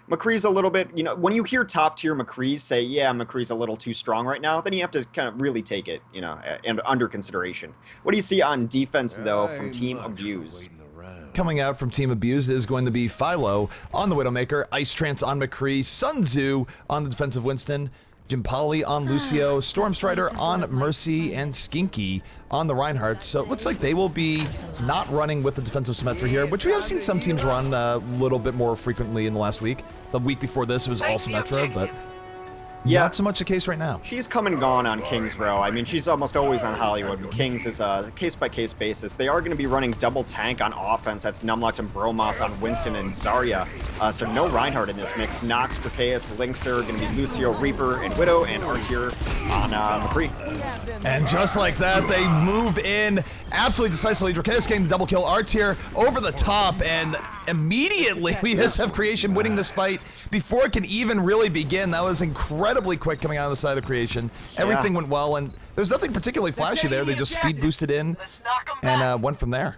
McCree's a little bit, when you hear top tier McCree's say, yeah, McCree's a little too strong right now, then you have to kind of really take it, and under consideration. What do you see on defense, though, from Team Abuse? Coming out from Team Abuse is going to be Philo on the Widowmaker, Ice Trance on McCree, Sun Tzu on the defensive Winston, Jimpali on Lucio, Stormstrider on Mercy, and Skinky on the Reinhardt. So it looks like they will be not running with the defensive Symmetra here, which we have seen some teams run a little bit more frequently in the last week. The week before this, it was all Symmetra, but not so much the case right now. She's come and gone on Kings Row. I mean, she's almost always on Hollywood. Kings is a case-by-case basis. They are going to be running double tank on offense. That's Numlocked and Bromos on Winston and Zarya. So no Reinhardt in this mix. Nox, Dracaeus, Linkser, going to be Lucio, Reaper, and Widow, and Artier on McCree. And just like that, they move in absolutely decisively. Dracaeus getting the double kill. Artier over the top, and immediately we just have Creation winning this fight before it can even really begin. That was incredibly quick coming out of the side of Creation. Everything went well, and there's nothing particularly flashy there. They just speed boosted in and went from there.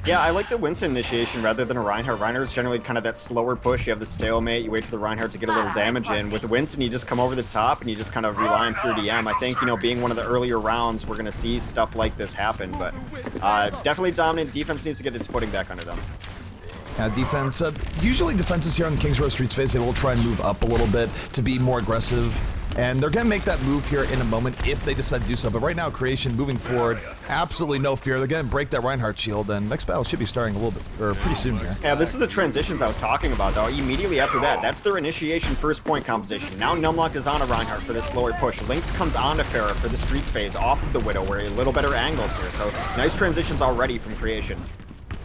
Yeah, I like the Winston initiation rather than a Reinhardt. Reinhardt's generally kind of that slower push. You have the stalemate, you wait for the Reinhardt to get a little damage in. With the Winston, you just come over the top and you just kind of rely on pure DM. I think, being one of the earlier rounds, we're going to see stuff like this happen, but definitely dominant. Defense needs to get its footing back under them. Defense, usually defenses here on the Kings Row Streets phase, they will try and move up a little bit to be more aggressive. And they're going to make that move here in a moment if they decide to do so. But right now, Creation moving forward, absolutely no fear. They're going to break that Reinhardt shield, and next battle should be starting a little bit, or pretty soon here. Yeah, this is the transitions I was talking about, though. Immediately after that, that's their initiation first point composition. Now Numlock is on a Reinhardt for this slower push. Lynx comes on to Pharah for the Streets phase off of the Widow, where a little better angles here. So nice transitions already from Creation.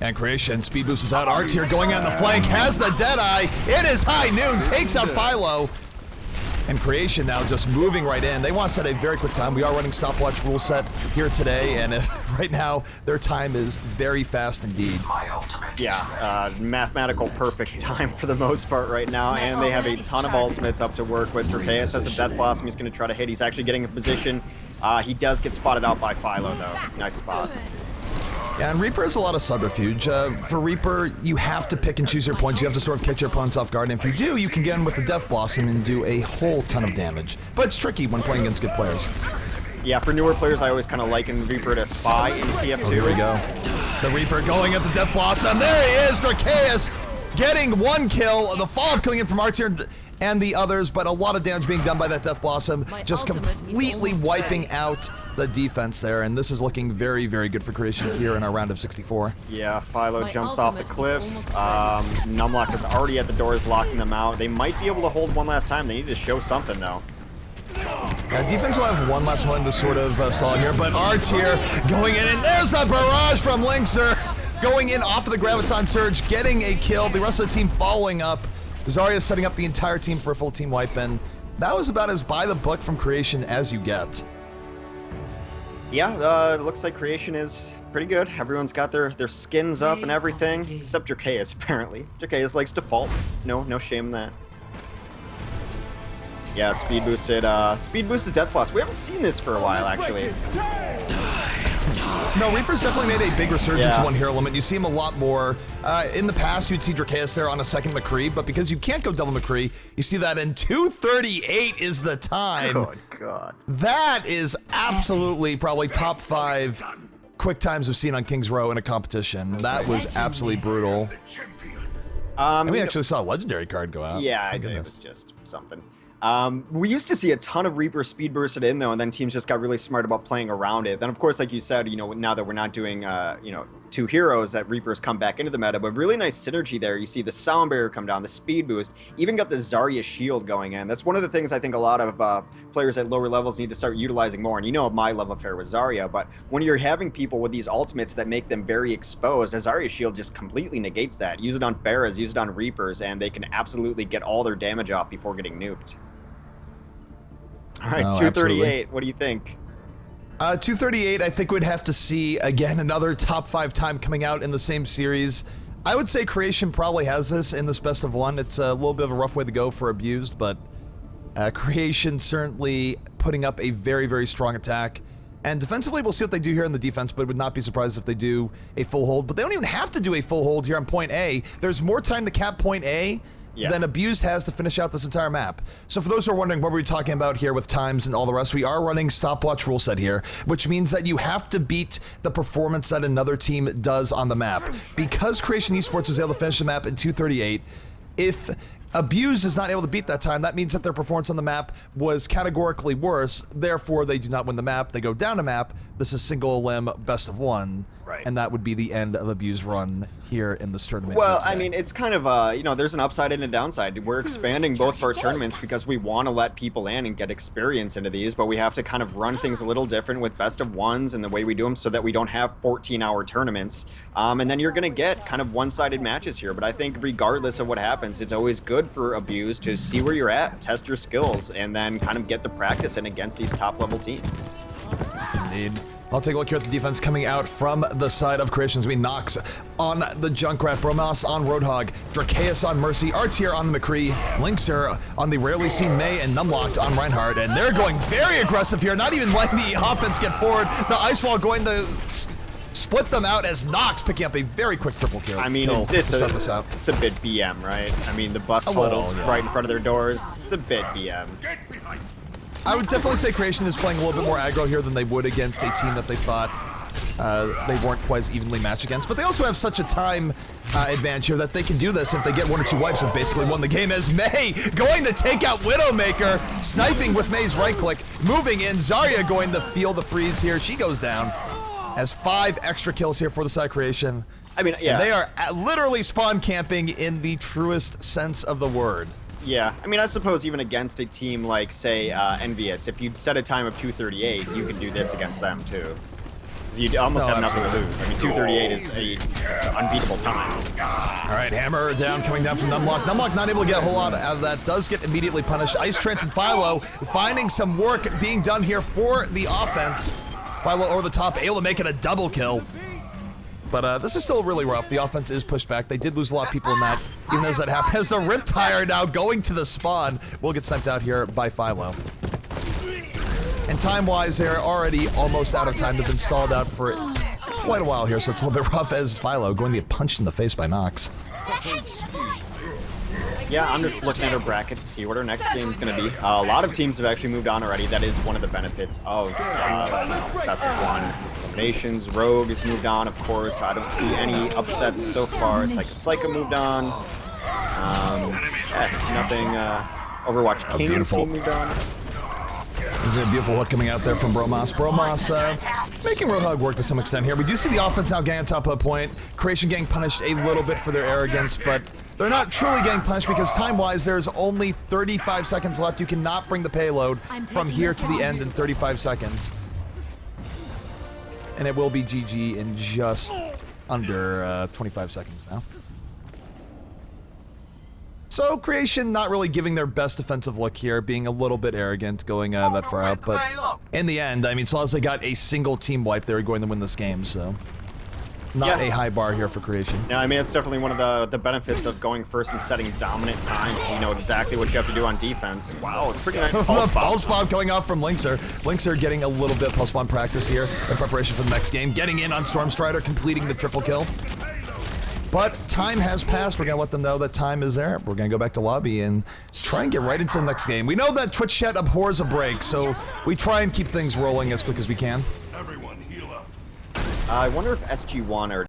And Creation, speed boost is out. Artier going on the flank, has the Deadeye. It is high noon, takes out Philo. And Creation now just moving right in. They want to set a very quick time. We are running stopwatch rule set here today, and right now their time is very fast indeed. Yeah, mathematical perfect time for the most part right now, and they have a ton of ultimates up to work with. Dracaeus has a Death Blossom he's going to try to hit. He's actually getting a position. He does get spotted out by Philo, though. Nice spot. Yeah, and Reaper has a lot of subterfuge. For Reaper, you have to pick and choose your points. You have to sort of catch your opponents off guard, and if you do, you can get in with the Death Blossom and do a whole ton of damage. But it's tricky when playing against good players. Yeah, for newer players, I always kind of liken Reaper to Spy in TF2. Here we go. The Reaper going at the Death Blossom. There he is, Dracaeus getting one kill. The follow-up coming in from Artier and the others, but a lot of damage being done by that Death Blossom, just completely wiping out the defense there, and this is looking very, very good for Creation here in our round of 64. Yeah, Philo jumps off the cliff. Numlock is already at the doors, locking them out. They might be able to hold one last time. They need to show something, though. Defense will have one last one to sort of stall here, but Artier going in, and there's a barrage from Linkser, going in off of the Graviton Surge, getting a kill. The rest of the team following up. Zarya setting up the entire team for a full team wipe, and that was about as by the book from Creation as you get. Yeah, it looks like Creation is pretty good. Everyone's got their skins up and everything, except Dracaeus, apparently. Dracaeus likes default. No shame in that. Yeah, speed boosted Death Blast. We haven't seen this for a while, actually. No, Reaper's definitely made a big resurgence in one hero limit. You see him a lot more. In the past, you'd see Dracaeus there on a second McCree, but because you can't go double McCree, you see that in 2:38 is the time. Oh, God. That is absolutely probably top 5 quick times we've seen on Kings Row in a competition. That was absolutely brutal. And we actually saw a legendary card go out. Yeah, it was just something. We used to see a ton of Reaper speed bursted in, though, and then teams just got really smart about playing around it. Then, of course, like you said, now that we're not doing, two heroes, that Reapers come back into the meta, but really nice synergy there. You see the Sound Barrier come down, the speed boost, even got the Zarya shield going in. That's one of the things I think a lot of players at lower levels need to start utilizing more. And you know my love affair with Zarya, but when you're having people with these ultimates that make them very exposed, a Zarya shield just completely negates that. Use it on Pharahs, use it on Reapers, and they can absolutely get all their damage off before getting nuked. All right, 238. Absolutely. What do you think? 238, I think we'd have to see, again, another top 5 time coming out in the same series. I would say Creation probably has this in this best of 1. It's a little bit of a rough way to go for Abused, but Creation certainly putting up a very, very strong attack. And defensively, we'll see what they do here in the defense, but would not be surprised if they do a full hold. But they don't even have to do a full hold here on point A. There's more time to cap point A then Abused has to finish out this entire map. So for those who are wondering what we're talking about here with times and all the rest, we are running stopwatch rule set here, which means that you have to beat the performance that another team does on the map. Because Creation Esports was able to finish the map in 2:38, if Abuse is not able to beat that time, that means that their performance on the map was categorically worse, therefore they do not win the map, they go down a map. This is single elim best of one. Right. And that would be the end of Abuse run here in this tournament. Well, I mean, it's kind of, you know, there's an upside and a downside. We're expanding both of our tournaments because we want to let people in and get experience into these, but we have to kind of run things a little different with best of ones and the way we do them so that we don't have 14-hour tournaments. And then you're going to get kind of one-sided matches here. But I think regardless of what happens, it's always good for Abuse to see where you're at, test your skills, and then kind of get the practice in against these top-level teams. Indeed. I'll take a look here at the defense coming out from the side of Creations. We Nox on the Junkrat, Bromas on Roadhog, Dracaeus on Mercy, Artier on the McCree, Linkser on the rarely seen May, and Numlocked on Reinhardt. And they're going very aggressive here, not even letting the offense get forward. The Ice Wall going to split them out as Nox picking up a very quick triple kill. I mean, it's a bit BM, right? I mean, the bus holds right in front of their doors. It's a bit BM. I would definitely say Creation is playing a little bit more aggro here than they would against a team that they thought they weren't quite as evenly matched against. But they also have such a time advantage here that they can do this if they get one or two wipes and basically won the game, as May going to take out Widowmaker, sniping with May's right click, moving in. Zarya going to feel the freeze here. She goes down. Has 5 extra kills here for the side Creation. I mean, yeah. And they are literally spawn camping in the truest sense of the word. Yeah, I mean, I suppose even against a team like, say, Envious, if you'd set a time of 2:38, you could do this against them, too. Because you'd almost have nothing to lose. I mean, 2:38 is a unbeatable time. All right, Hammer down, coming down from Numlock. Numlock not able to get a whole lot out of that. Does get immediately punished. Ice Trance and Philo finding some work being done here for the offense. Philo over the top, able to make it a double kill. But this is still really rough. The offense is pushed back. They did lose a lot of people in that, even as that happened. As the Riptire now going to the spawn will get sniped out here by Philo. And time-wise, they're already almost out of time. They've been stalled out for quite a while here, so it's a little bit rough as Philo going to get punched in the face by Nox. Yeah, I'm just looking at our bracket to see what our next game is going to be. A lot of teams have actually moved on already. That is one of the benefits of Best of One eliminations. Rogue has moved on, of course. I don't see any upsets so far. Psycho moved on. Nothing. Overwatch Kings team moved on. This is a beautiful hook coming out there from Bromas. Bromas making Roadhog work to some extent here. We do see the offense now getting on top of the point. Creation getting punished a little bit for their arrogance, but they're not truly getting punished because time-wise, there's only 35 seconds left. You cannot bring the payload from here to the end in 35 seconds. And it will be GG in just under 25 seconds now. So Creation not really giving their best defensive look here, being a little bit arrogant, going that far out. But in the end, I mean, as long as they got a single team wipe, they're going to win this game. So not a high bar here for Creation. Yeah, I mean, it's definitely one of the benefits of going first and setting dominant times. You know exactly what you have to do on defense. Wow, it's pretty nice. Pulse bomb coming off from Linkser. Linkser getting a little bit pulse bomb practice here in preparation for the next game. Getting in on Stormstrider, completing the triple kill. But time has passed. We're going to let them know that time is there. We're going to go back to lobby and try and get right into the next game. We know that Twitch chat abhors a break, so we try and keep things rolling as quick as we can. I wonder if SG1 or